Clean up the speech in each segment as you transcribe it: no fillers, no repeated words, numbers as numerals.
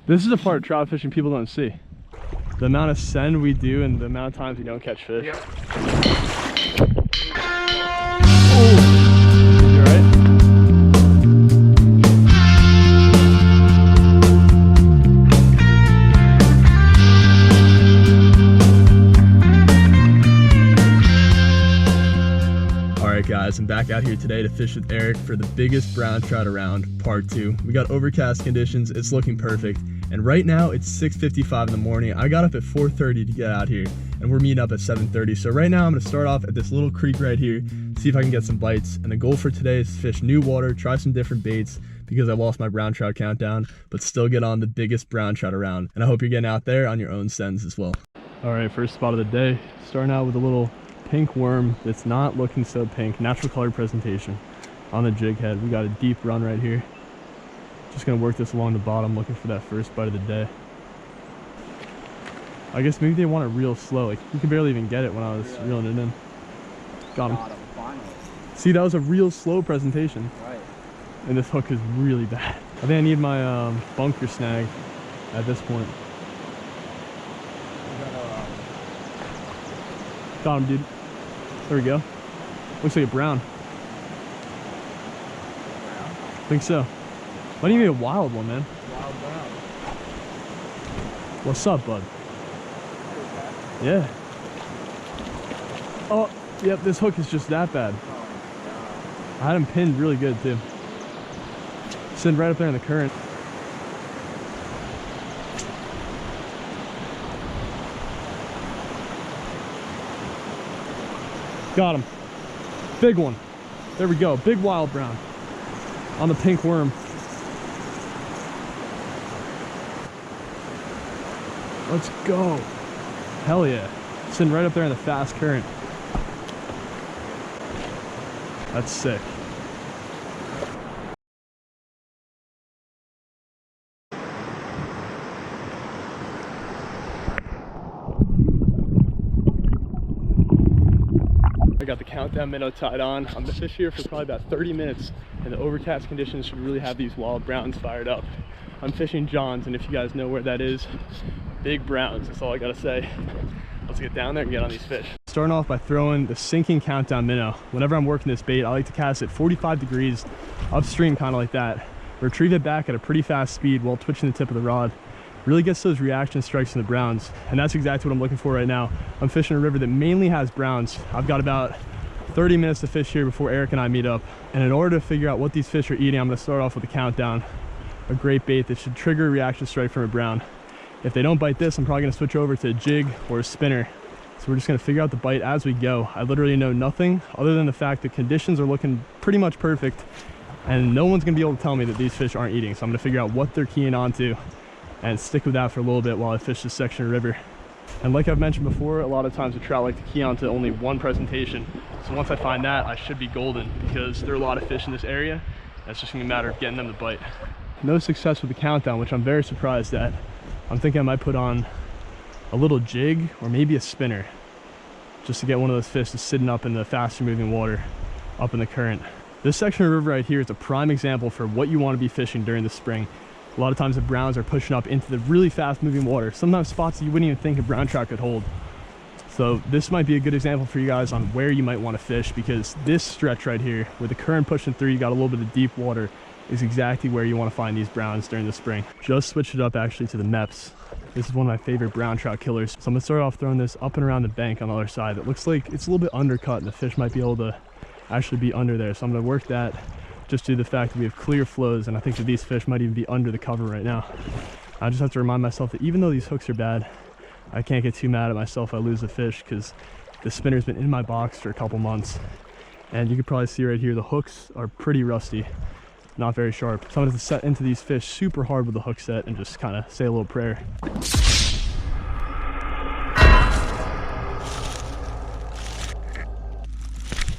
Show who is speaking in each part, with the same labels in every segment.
Speaker 1: This is a part of trout fishing people don't see. The amount of send we do and the amount of times we don't catch fish.
Speaker 2: Yep.
Speaker 1: Oh, you alright? Alright guys, I'm back out here today to fish with Eric for the biggest brown trout around, part 2. We got overcast conditions, it's looking perfect. And right now it's 6:55 in the morning. I got up at 4:30 to get out here and we're meeting up at 7:30. So right now I'm gonna start off at this little creek right here, see if I can get some bites. And the goal for today is to fish new water, try some different baits because I lost my brown trout countdown, but still get on the biggest brown trout around. And I hope you're getting out there on your own sends as well. All right, first spot of the day. Starting out with a little pink worm that's not looking so pink, natural color presentation on the jig head. We got a deep run right here. Just gonna work this along the bottom, looking for that first bite of the day. I guess maybe they want it real slow. Like you could barely even get it when I was reeling it in. Got him. Finally. See, that was a real slow presentation. Right. And this hook is really bad. I think I need my bunker snag at this point. Got him, dude. There we go. Looks like a brown. I think so. Might even be a wild one, man.
Speaker 2: Wild brown.
Speaker 1: What's up, bud? Yeah. Oh, yep, this hook is just that bad. Oh, I had him pinned really good, too. Sitting right up there in the current. Got him. Big one. There we go. Big wild brown on the pink worm. Let's go. Hell yeah. Sitting right up there in the fast current. That's sick. I got the countdown minnow tied on. I'm gonna fish here for probably about 30 minutes, and the overcast conditions should really have these wild browns fired up. I'm fishing John's, and if you guys know where that is, big browns, that's all I gotta say. Let's get down there and get on these fish. Starting off by throwing the sinking countdown minnow. Whenever I'm working this bait, I like to cast it 45 degrees upstream, kind of like that. Retrieve it back at a pretty fast speed while twitching the tip of the rod. Really gets those reaction strikes in the browns, and that's exactly what I'm looking for right now. I'm fishing a river that mainly has browns. I've got about 30 minutes to fish here before Eric and I meet up. And in order to figure out what these fish are eating, I'm gonna start off with a countdown. A great bait that should trigger a reaction strike from a brown. If they don't bite this, I'm probably gonna switch over to a jig or a spinner. So we're just gonna figure out the bite as we go. I literally know nothing other than the fact that conditions are looking pretty much perfect, and no one's gonna be able to tell me that these fish aren't eating. So I'm gonna figure out what they're keying onto and stick with that for a little bit while I fish this section of river. And like I've mentioned before, a lot of times the trout like to key onto only one presentation. So once I find that, I should be golden because there are a lot of fish in this area. It's just gonna be a matter of getting them to bite. No success with the countdown, which I'm very surprised at. I'm thinking I might put on a little jig or maybe a spinner just to get one of those fish that's sitting up in the faster moving water up in the current. This section of river right here is a prime example for what you want to be fishing during the spring. A lot of times the browns are pushing up into the really fast moving water, sometimes spots that you wouldn't even think a brown trout could hold. So this might be a good example for you guys on where you might want to fish, because this stretch right here with the current pushing through, you got a little bit of deep water, is exactly where you want to find these browns during the spring. Just switched it up actually to the Meps. This is one of my favorite brown trout killers. So I'm gonna start off throwing this up and around the bank on the other side. It looks like it's a little bit undercut and the fish might be able to actually be under there. So I'm gonna work that just due to the fact that we have clear flows, and I think that these fish might even be under the cover right now. I just have to remind myself that even though these hooks are bad, I can't get too mad at myself if I lose a fish, because the spinner's been in my box for a couple months. And you can probably see right here, the hooks are pretty rusty, not very sharp. So I'm gonna set into these fish super hard with the hook set and just kind of say a little prayer.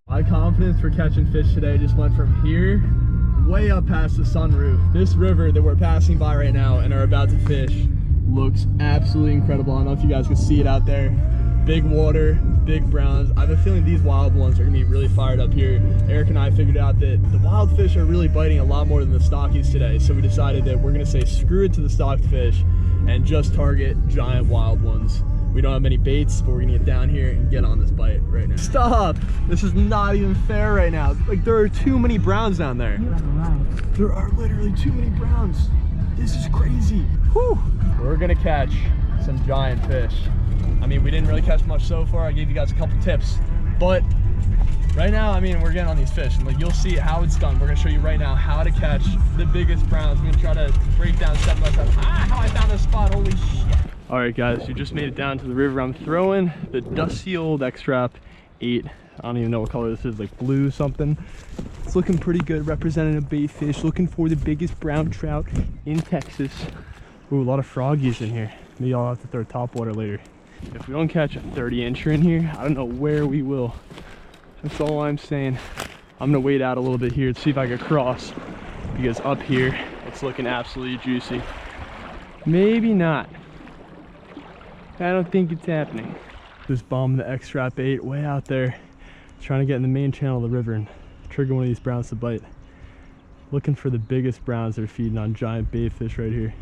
Speaker 1: My confidence for catching fish today just went from here way up past the sunroof. This river that we're passing by right now and are about to fish looks absolutely incredible. I don't know if you guys can see it out there. Big water, big browns. I have a feeling these wild ones are gonna be really fired up here. Eric and I figured out that the wild fish are really biting a lot more than the stockies today. So we decided that we're gonna say screw it to the stocked fish and just target giant wild ones. We don't have many baits, but we're gonna get down here and get on this bite right now. Stop! This is not even fair right now. Like, there are too many browns down there.
Speaker 2: You have a right.
Speaker 1: There are literally too many browns. This is crazy. Whew. We're gonna catch some giant fish. I mean, we didn't really catch much so far. I gave you guys a couple tips, but right now, I mean, we're getting on these fish, and like, you'll see how it's done. We're gonna show you right now how to catch the biggest browns. We're gonna try to break down step by step how I found this spot. Holy shit. All right, guys, you just made it down to the river. I'm throwing the dusty old X-Trap 8. I don't even know what color this is, like blue something. It's looking pretty good, representing a bait fish, looking for the biggest brown trout in Texas. Ooh, a lot of froggies in here. Maybe I'll have to throw topwater later. If we don't catch a 30-incher in here, I don't know where we will. That's all I'm saying. I'm gonna wait out a little bit here to see if I can cross, because up here, it's looking absolutely juicy. Maybe not. I don't think it's happening. Just bombing the X-Trap 8 way out there, trying to get in the main channel of the river and trigger one of these browns to bite. Looking for the biggest browns that are feeding on giant bait fish right here.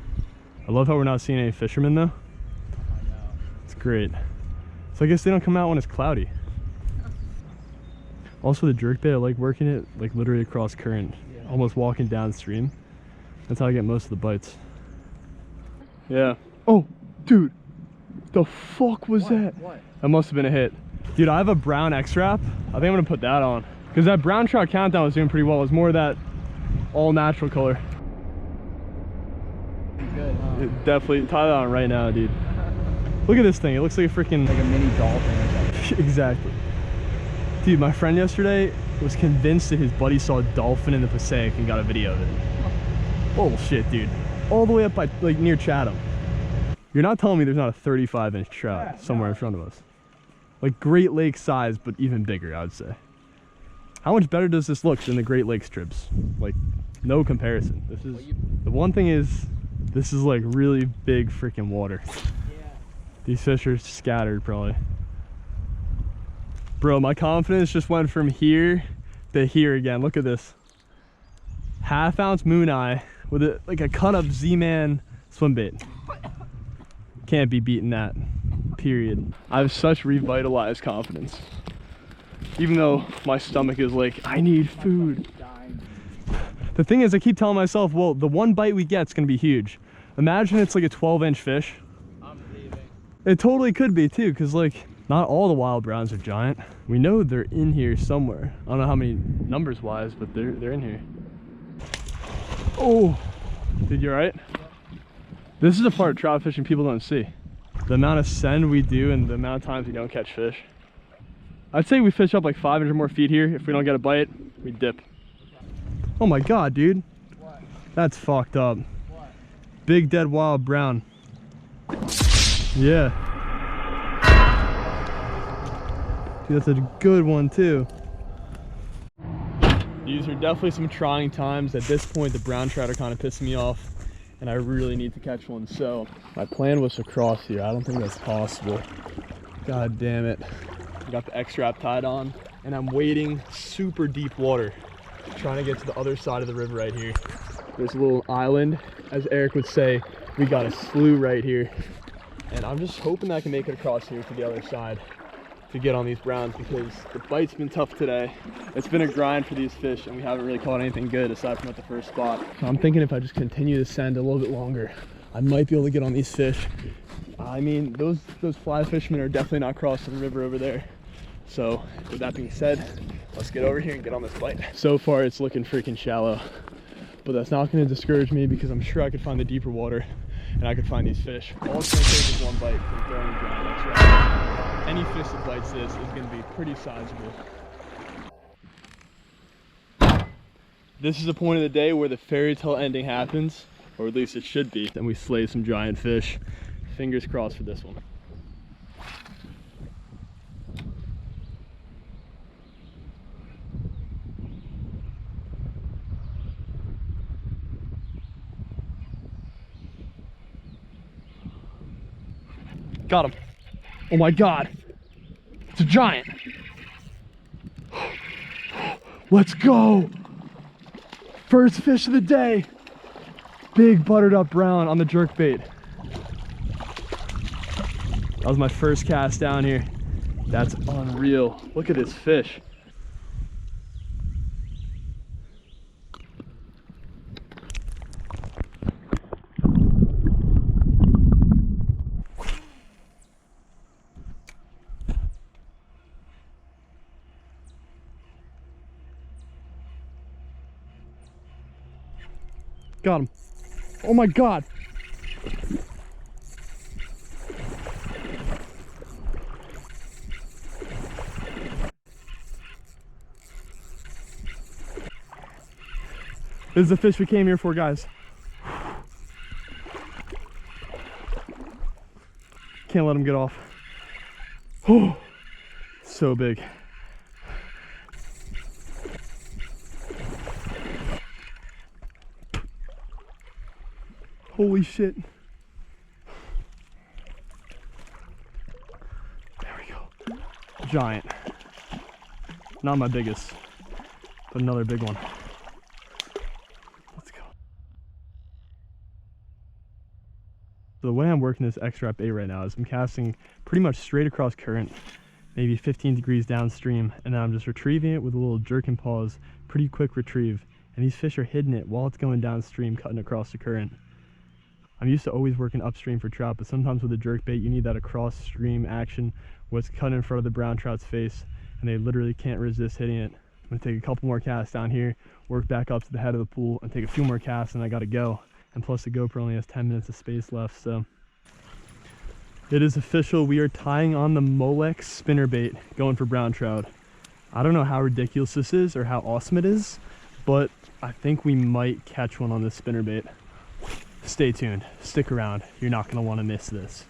Speaker 1: I love how we're not seeing any fishermen though.
Speaker 2: I know.
Speaker 1: It's great. So I guess they don't come out when it's cloudy. Also the jerkbait, I like working it like literally across current, almost walking downstream. That's how I get most of the bites. Yeah. Oh, dude. The fuck was that?
Speaker 2: What?
Speaker 1: That must have been a hit. Dude, I have a brown X-Trap. I think I'm gonna put that on. Because that brown trout countdown was doing pretty well. It was more of that all natural color.
Speaker 2: Good, huh?
Speaker 1: Definitely, tie that on right now, dude. Look at this thing. It looks like a freaking...
Speaker 2: Like a mini dolphin or something.
Speaker 1: Exactly. Dude, my friend yesterday was convinced that his buddy saw a dolphin in the Passaic and got a video of it. Bullshit, dude. All the way up by, like, near Chatham. You're not telling me there's not a 35-inch trout somewhere in front of us. Like Great Lakes size, but even bigger, I would say. How much better does this look than the Great Lakes trips? Like, no comparison. This is, the one thing is, this is like really big freaking water. Yeah. These fish are scattered probably. Bro, my confidence just went from here to here again. Look at this. Half-ounce moon eye with a, like a cut-up Z-Man swim bait. Can't be beating that, period. I have such revitalized confidence. Even though my stomach is like, I need food. The thing is, I keep telling myself, well, the one bite we get is gonna be huge. Imagine it's like a 12-inch fish.
Speaker 2: I'm leaving.
Speaker 1: It totally could be too, because like, not all the wild browns are giant. We know they're in here somewhere. I don't know how many numbers wise, but they're in here. Oh, dude, you all right? This is a part of trout fishing people don't see. The amount of send we do and the amount of times we don't catch fish. I'd say we fish up like 500 more feet here. If we don't get a bite, we dip. Oh my God, dude.
Speaker 2: What?
Speaker 1: That's fucked up.
Speaker 2: What?
Speaker 1: Big dead wild brown. Yeah. Dude, that's a good one too. These are definitely some trying times. At this point, the brown trout are kind of pissing me off, and I really need to catch one. So my plan was to cross here. I don't think that's possible. God damn it. I got the X-Trap tied on, and I'm wading super deep water, trying to get to the other side of the river right here. There's a little island, as Eric would say. We got a slough right here, and I'm just hoping that I can make it across here to the other side to get on these browns, because the bite's been tough today. It's been a grind for these fish, and we haven't really caught anything good aside from at the first spot. So I'm thinking if I just continue to send a little bit longer, I might be able to get on these fish. I mean, those fly fishermen are definitely not crossing the river over there. So with that being said, let's get over here and get on this bite. So far it's looking freaking shallow, but that's not going to discourage me, because I'm sure I could find the deeper water and I could find these fish. All it's going to take is one bite from throwing the brown. That's right. Any fish that bites this is going to be pretty sizable. This is a point of the day where the fairy tale ending happens, or at least it should be. Then we slay some giant fish. Fingers crossed for this one. Got him. Oh my God. a giant. Let's go. First fish of the day. Big buttered up brown on the jerkbait. That was my first cast down here. That's unreal. Look at this fish. Got him. Oh my God. This is the fish we came here for, guys. Can't let him get off. Oh, so big. Holy shit. There we go. Giant. Not my biggest, but another big one. Let's go. So the way I'm working this X-Wrap bait right now is I'm casting pretty much straight across current, maybe 15 degrees downstream, and then I'm just retrieving it with a little jerk and pause, pretty quick retrieve. And these fish are hitting it while it's going downstream, cutting across the current. I'm used to always working upstream for trout, but sometimes with a jerk bait, you need that across stream action where it's cut in front of the brown trout's face and they literally can't resist hitting it. I'm gonna take a couple more casts down here, work back up to the head of the pool and take a few more casts, and I gotta go. And plus the GoPro only has 10 minutes of space left, so. It is official, we are tying on the Molex spinnerbait, going for brown trout. I don't know how ridiculous this is or how awesome it is, but I think we might catch one on this spinnerbait. Stay tuned, stick around, you're not gonna wanna miss this.